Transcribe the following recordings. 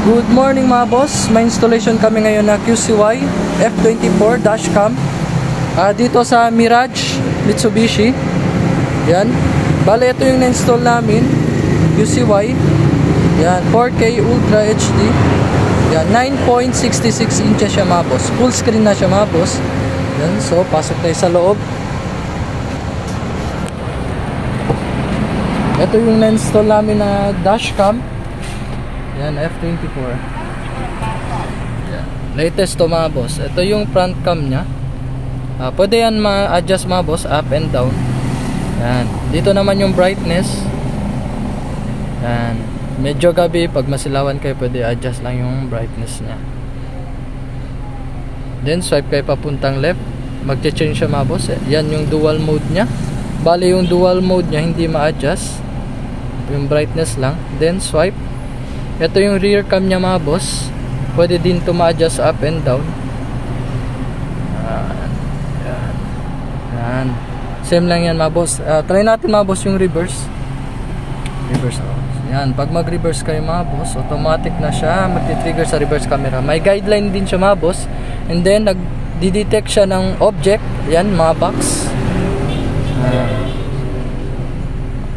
Good morning mga boss, may installation kami ngayon na QCY F24 dashcam dito sa Mirage Mitsubishi. Yan, bale ito yung na-install namin, QCY. Yan, 4K Ultra HD. Yan, 9.66 inches siya mga boss, full screen na siya mga boss. Yan, so pasok tayo sa loob. Ito yung na-install namin na dashcam. Yan, F24. Yan. Latest to mga boss. Ito yung front cam nya. Pwede yan ma-adjust mga boss, up and down. Yan. Dito naman yung brightness. Yan. Medyo gabi, pag masilawan kayo, pwede adjust lang yung brightness nya. Then swipe kayo papuntang left. Mag-change siya mga boss. Yan yung dual mode nya. Bali yung dual mode nya hindi ma-adjust. Yung brightness lang. Then swipe. Ito yung rear cam nya mga boss. Pwede din to ma-adjust up and down. Yan. Yan. Same lang yan mga boss. Try natin mga boss yung reverse. Reverse. Yan. Pag mag-reverse kayo mga boss, automatic na siya magti-trigger sa reverse camera. May guideline din siya mga boss. And then nag-detect siya ng object. Yan mga box.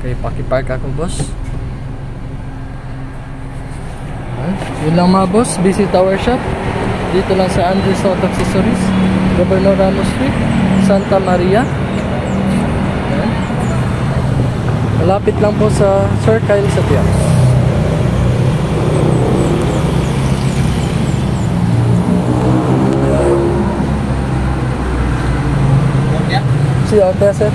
Okay, pakipark ako boss. Yun lang mga boss, BC Tower Shop. Dito lang sa Andres Auto Accessories, Governor Ramos Street, Santa Maria. Ayan. Malapit lang po sa Sir Kyle sa Piax. See you out there, sir.